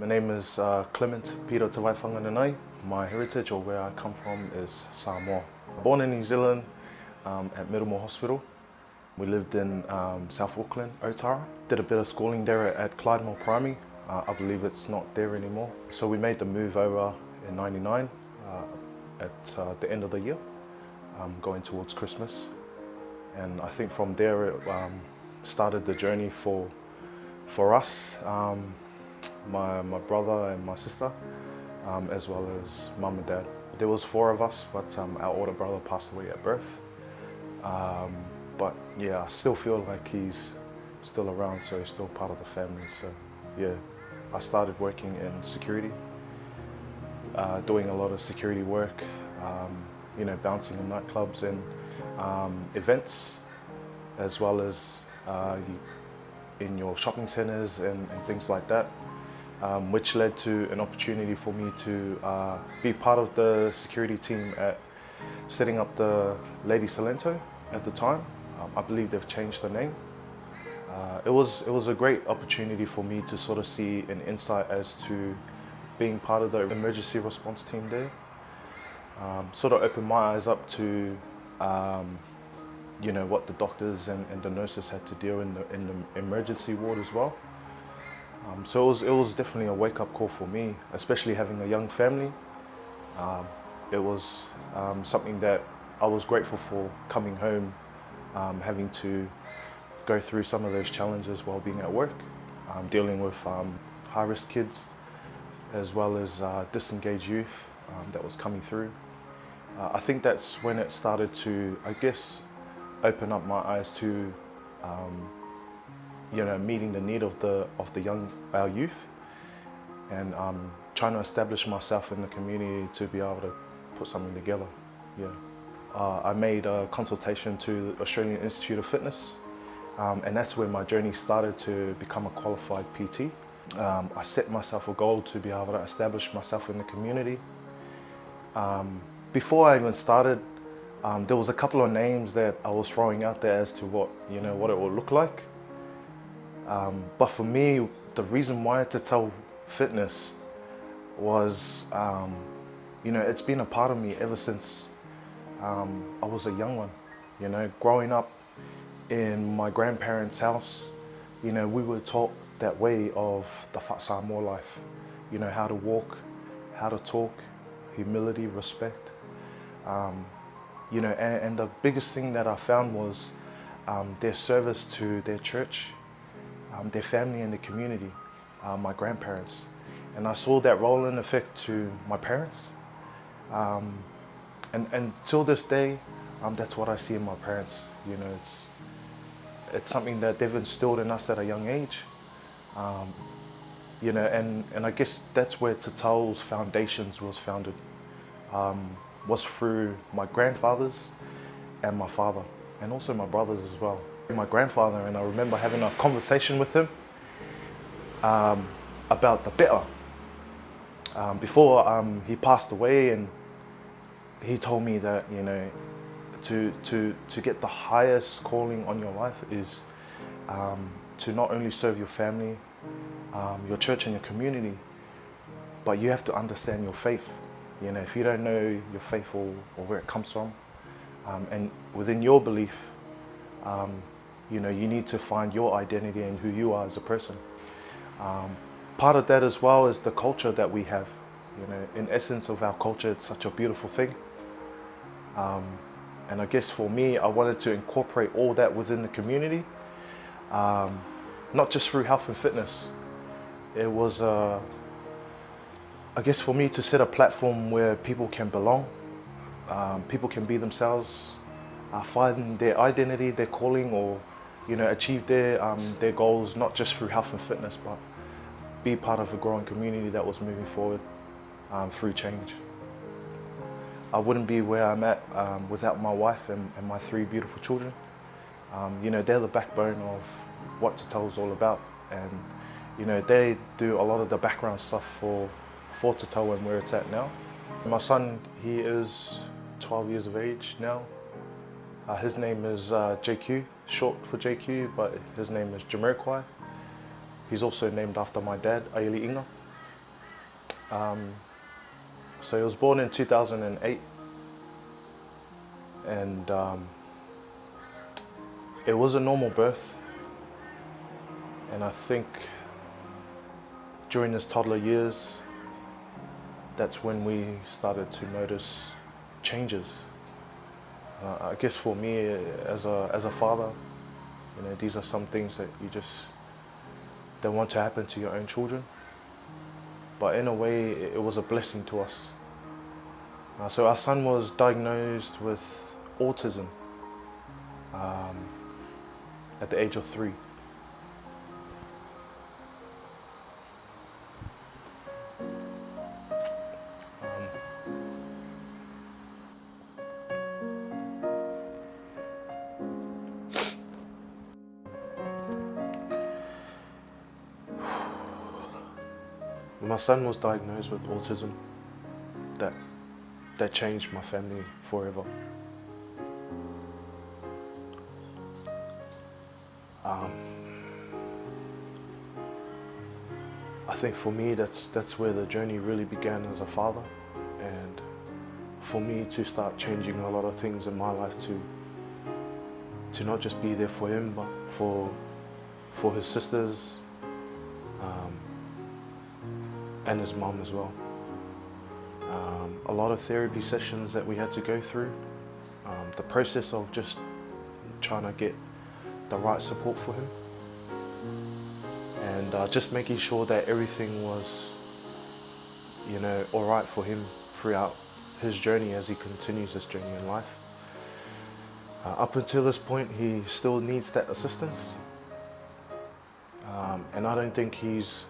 My name is Clement Piro Tawai Whangananai. My heritage, or where I come from, is Samoa. Born in New Zealand at Middlemore Hospital. We lived in South Auckland, Otara. Did a bit of schooling there at Clydemore Primary. I believe it's not there anymore. So we made the move over in '99 at the end of the year, going towards Christmas. And I think from there it started the journey for us, my brother and my sister, as well as mum and dad. There was 4 of us, but our older brother passed away at birth. But yeah, I still feel like he's still around, so he's still part of the family. So yeah, I started working in security, doing a lot of security work, bouncing in nightclubs and events, as well as in your shopping centres and things like that, which led to an opportunity for me to be part of the security team at setting up the Lady Salento at the time. I believe they've changed the name. It was a great opportunity for me to sort of see an insight as to being part of the emergency response team there. Sort of opened my eyes up to what the doctors and the nurses had to deal in the emergency ward as well. So it was definitely a wake-up call for me, especially having a young family. It was something that I was grateful for coming home, having to go through some of those challenges while being at work, dealing with high-risk kids, as well as disengaged youth that was coming through. I think that's when it started to, I guess, open up my eyes to meeting the need of our youth, and trying to establish myself in the community to be able to put something together. Yeah, I made a consultation to the Australian Institute of Fitness, and that's where my journey started to become a qualified PT. I set myself a goal to be able to establish myself in the community. Before I even started, there was a couple of names that I was throwing out there as to what it would look like. But for me, the reason why Tatau Fitness was, it's been a part of me ever since I was a young one. Growing up in my grandparents' house, we were taught that way of the Samoa life. How to walk, how to talk, humility, respect. And the biggest thing that I found was their service to their church, their family and the community, my grandparents. And I saw that roll in effect to my parents. And till this day, that's what I see in my parents. It's something that they've instilled in us at a young age. And I guess that's where Tatau's foundations was founded. Was through my grandfathers and my father, and also my brothers as well. My grandfather, and I remember having a conversation with him about the better. Before he passed away, and he told me that to get the highest calling on your life is to not only serve your family, your church and your community, but you have to understand your faith. If you don't know your faith or where it comes from, and within your belief, you need to find your identity and who you are as a person. Part of that as well is the culture that we have. In essence of our culture, it's such a beautiful thing. And I guess for me, I wanted to incorporate all that within the community, not just through health and fitness. It was I guess for me to set a platform where people can belong, people can be themselves, find their identity, their calling, or achieve their goals, not just through health and fitness, but be part of a growing community that was moving forward through change. I wouldn't be where I'm at without my wife and my 3 beautiful children. They're the backbone of what Tatau is all about, and they do a lot of the background stuff for Tatau and where it's at now. My son, he is 12 years of age now. His name is JQ, short for JQ, but his name is Jamiroquai. He's also named after my dad, Aili Inga. So he was born in 2008, and it was a normal birth. And I think during his toddler years, that's when we started to notice changes. I guess for me, as a father, these are some things that you just don't want to happen to your own children. But in a way, it was a blessing to us. So our son was diagnosed with autism at the age of 3. When my son was diagnosed with autism, that changed my family forever. I think for me, that's where the journey really began as a father, and for me to start changing a lot of things in my life to not just be there for him, but for his sisters and his mum as well. A lot of therapy sessions that we had to go through, the process of just trying to get the right support for him, and just making sure that everything was, all right for him throughout his journey as he continues his journey in life. Up until this point, he still needs that assistance, and I don't think he's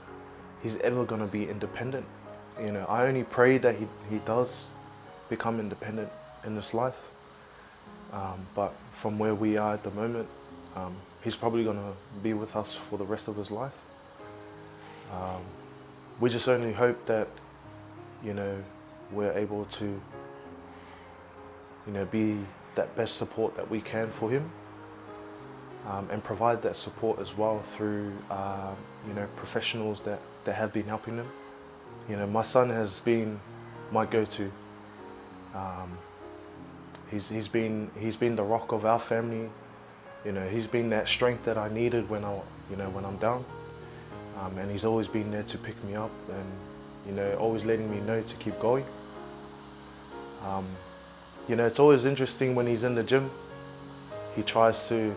ever going to be independent. I only pray that he does become independent in this life, but from where we are at the moment, he's probably going to be with us for the rest of his life. We just only hope that we're able to be that best support that we can for him, and provide that support as well through professionals that have been helping them. My son has been my go-to. He's been the rock of our family. He's been that strength that I needed when I'm down, and he's always been there to pick me up and always letting me know to keep going. It's always interesting when he's in the gym. He tries to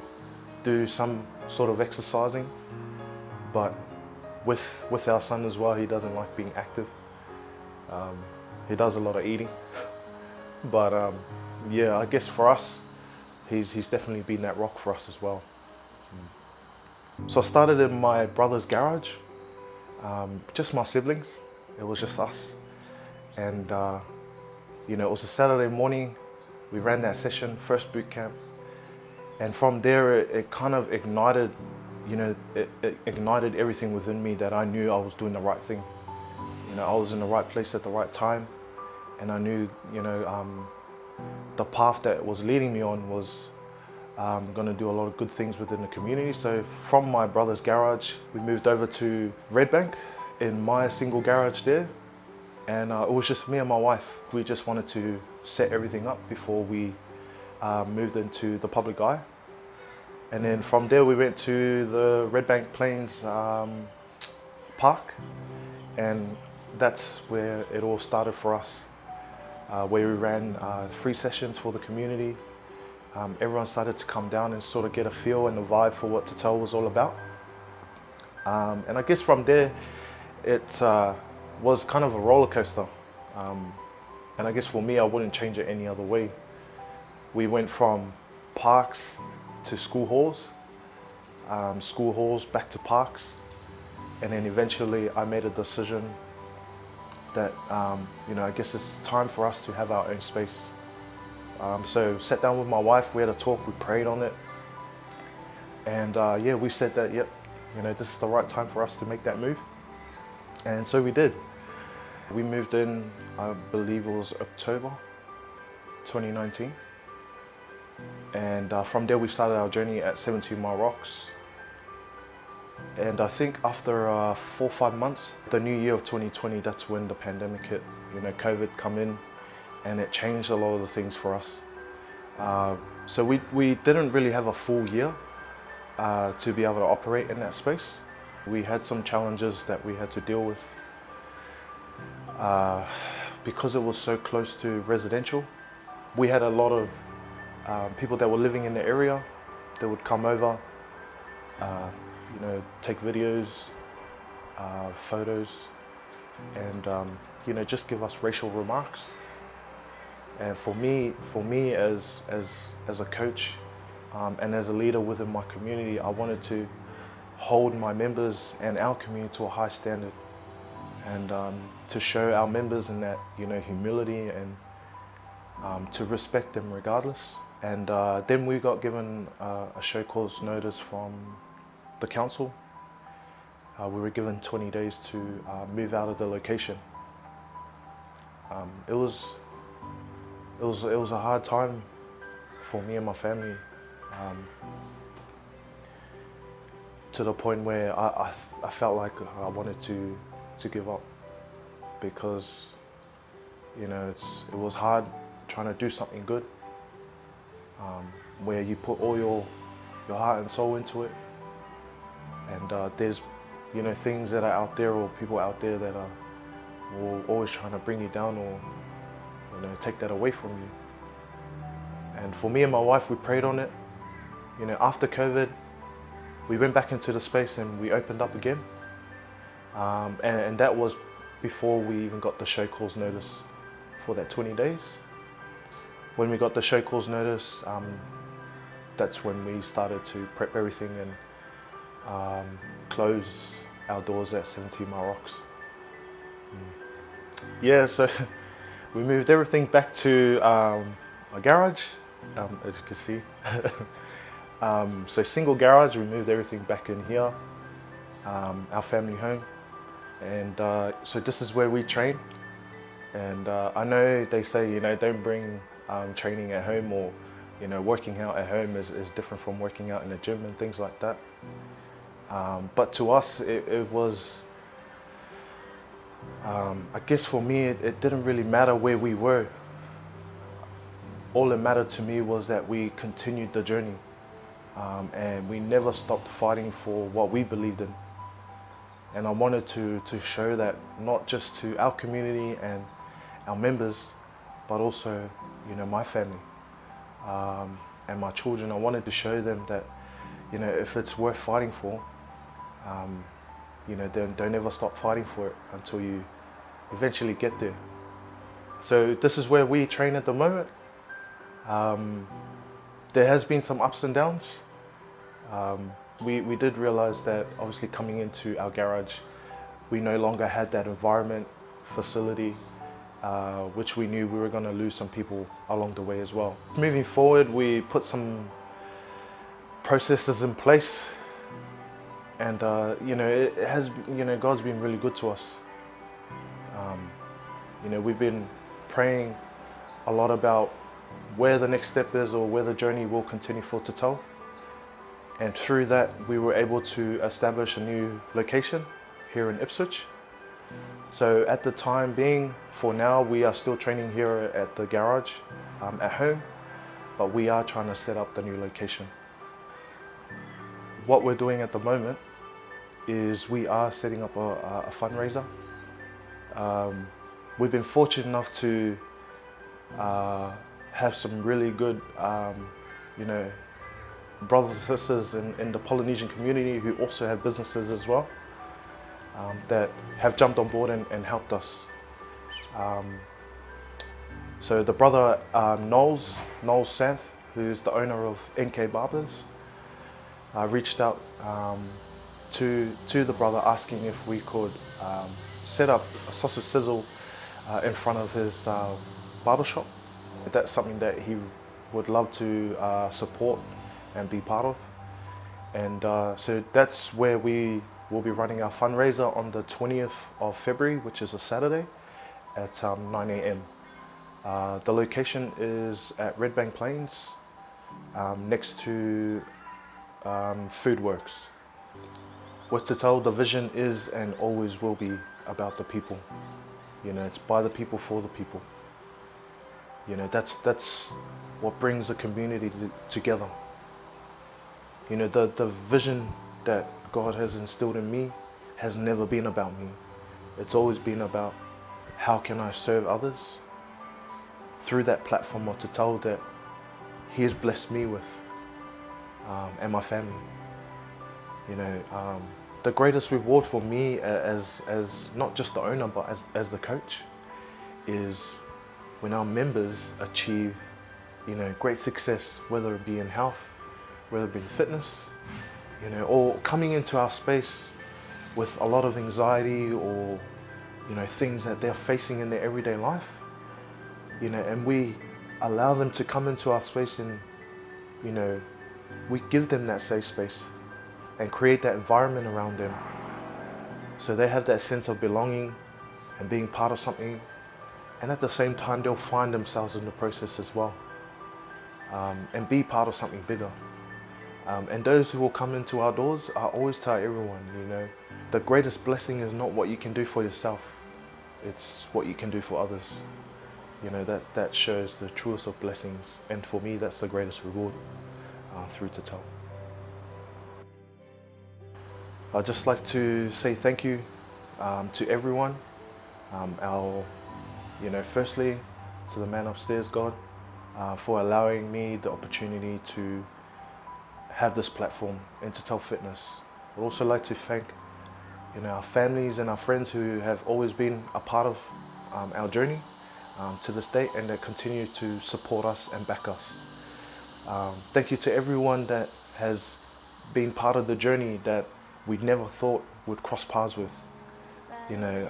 do some sort of exercising, but with our son as well, he doesn't like being active. He does a lot of eating, but I guess for us, he's definitely been that rock for us as well. So I started in my brother's garage, just my siblings. It was just us, and it was a Saturday morning. We ran that session, first boot camp, and from there it kind of ignited. It ignited everything within me that I knew I was doing the right thing. I was in the right place at the right time, and I knew, the path that was leading me on was going to do a lot of good things within the community. So from my brother's garage, we moved over to Red Bank in my single garage there, and it was just me and my wife. We just wanted to set everything up before we moved into the public eye. And then from there we went to the Red Bank Plains Park, and that's where it all started for us, where we ran 3 sessions for the community. Everyone started to come down and sort of get a feel and a vibe for what Tatau was all about. And I guess from there, it was kind of a roller coaster. And I guess for me, I wouldn't change it any other way. We went from parks to school halls back to parks, and then eventually I made a decision that I guess it's time for us to have our own space. So sat down with my wife, we had a talk, we prayed on it, and we said that this is the right time for us to make that move, and so we did. We moved in, I believe it was October 2019. And from there we started our journey at 17 Mile Rocks. And I think after 4 or 5 months, the new year of 2020, that's when the pandemic hit. You know, COVID come in and it changed a lot of the things for us. So we didn't really have a full year to be able to operate in that space. We had some challenges that we had to deal with. Because it was so close to residential, we had a lot of people that were living in the area that would come over, you know, take videos, photos, and you know, just give us racial remarks. And for me as a coach and as a leader within my community, I wanted to hold my members and our community to a high standard, and to show our members in that, you know, humility, and to respect them regardless. And then we got given a show cause notice from the council. We were given 20 days to move out of the location. It was a hard time for me and my family, to the point where I felt like I wanted to give up, because, you know, it was hard trying to do something good, where you put all your heart and soul into it, and there's, you know, things that are out there, or people out there that are always trying to bring you down, or, you know, take that away from you. And for me and my wife, we prayed on it. You know, after COVID, we went back into the space and we opened up again, and that was before we even got the show cause notice for that 20 days. When we got the show cause notice, that's when we started to prep everything and close our doors at 17 Mile Rocks. Yeah, so we moved everything back to our garage, as you can see. So single garage, we moved everything back in here, our family home. And so this is where we train. And I know they say, you know, don't bring training at home, or, you know, working out at home is different from working out in a gym and things like that. But to us, it was, I guess for me, it didn't really matter where we were. All that mattered to me was that we continued the journey, and we never stopped fighting for what we believed in. And I wanted to show that, not just to our community and our members, but also, you know, my family and my children. I wanted to show them that, you know, if it's worth fighting for, you know, don't ever stop fighting for it until you eventually get there. So this is where we train at the moment. There has been some ups and downs. We did realize that, obviously, coming into our garage, we no longer had that environment, facility, which we knew we were going to lose some people along the way as well. Moving forward, we put some processes in place, and you know, it has, you know, God's been really good to us. You know, we've been praying a lot about where the next step is, or where the journey will continue for Tatau. And through that, we were able to establish a new location here in Ipswich. So at the time being, for now, we are still training here at the garage, at home, but we are trying to set up the new location. What we're doing at the moment is we are setting up a fundraiser. We've been fortunate enough to have some really good, you know, brothers and sisters in the Polynesian community who also have businesses as well, that have jumped on board and helped us. So the brother Noel Santh, who's the owner of NK Barbers, reached out to the brother asking if we could set up a sausage sizzle in front of his barbershop. That's something that he would love to support and be part of. And so that's where we will be running our fundraiser on the 20th of February, which is a Saturday, at 9 a.m. The location is at Red Bank Plains, next to Food Works. With Tatau, the vision is and always will be about the people. You know, it's by the people, for the people. You know, that's what brings the community together. You know, the vision that God has instilled in me has never been about me. It's always been about how can I serve others through that platform of Tatau that He has blessed me with, and my family. You know, the greatest reward for me as not just the owner but as the coach is when our members achieve, you know, great success, whether it be in health, whether it be in fitness, you know, or coming into our space with a lot of anxiety or, you know, things that they're facing in their everyday life, you know, and we allow them to come into our space and, you know, we give them that safe space and create that environment around them so they have that sense of belonging and being part of something, and at the same time they'll find themselves in the process as well, and be part of something bigger. And those who will come into our doors, I always tell everyone, you know, the greatest blessing is not what you can do for yourself, it's what you can do for others. You know, that shows the truest of blessings, and for me that's the greatest reward through Tatau. I'd just like to say thank you to everyone. You know, firstly to the man upstairs, God, for allowing me the opportunity to have this platform in Tatau Fitness. I'd also like to thank, you know, our families and our friends who have always been a part of our journey to this day, and that continue to support us and back us. Thank you to everyone that has been part of the journey that we never thought would cross paths with. You know,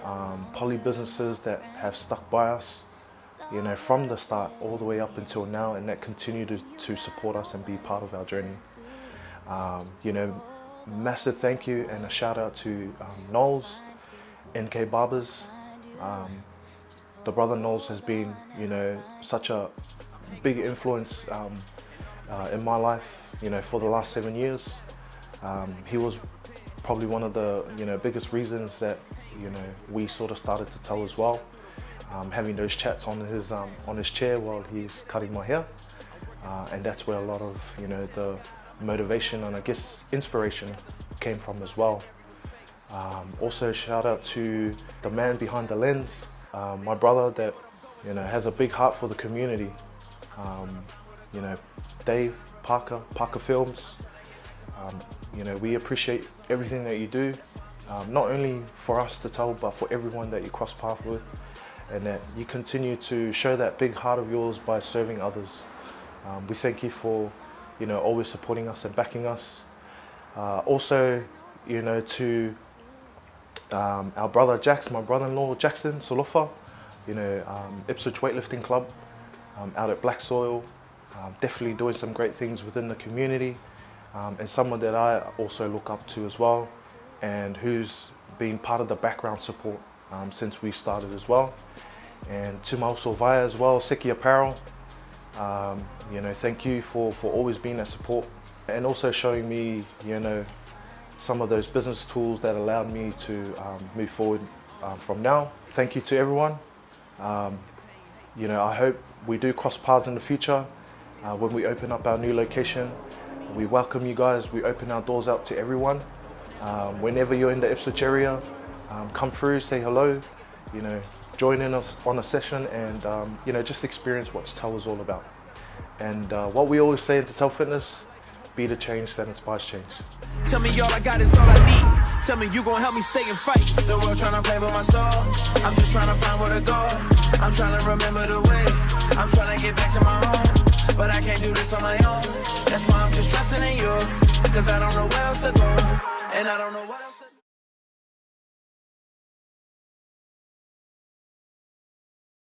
poly businesses that have stuck by us, you know, from the start all the way up until now, and that continue to support us and be part of our journey. You know, massive thank you and a shout out to Knowles, NK Barbers. The brother Knowles has been, you know, such a big influence in my life, you know, for the last 7 years. He was probably one of the, you know, biggest reasons that, you know, we sort of started to tell as well. Having those chats on his chair while he's cutting my hair, and that's where a lot of, you know, the motivation and I guess inspiration came from as well. Also shout out to the man behind the lens, my brother that, you know, has a big heart for the community. You know, Dave Parker Films. You know, we appreciate everything that you do, not only for us to tell, but for everyone that you cross paths with, and that you continue to show that big heart of yours by serving others. We thank you for, you know, always supporting us and backing us. Also, you know, to our brother Jax, my brother-in-law Jackson Solofa, you know, Ipswich Weightlifting Club out at Black Soil, definitely doing some great things within the community. And someone that I also look up to as well, and who's been part of the background support since we started as well. And to my also via as well, Seki Apparel, you know, thank you for always being that support, and also showing me, you know, some of those business tools that allowed me to move forward from now. Thank you to everyone. You know, I hope we do cross paths in the future when we open up our new location. We welcome you guys. We open our doors out to everyone. Whenever you're in the Ipswich area, come through, say hello, you know, join in us on a session, and you know, just experience what Tatau is all about. And what we always say in Tatau Fitness, be the change that inspires change. Tell me all I got is all I need. Tell me you gon' help me stay and fight. The world tryna play with my soul. I'm just tryna find where to go. I'm tryna remember the way. I'm tryna get back to my home. But I can't do this on my own. That's why I'm just trusting in you. Cause I don't know where else to go. And I don't know what else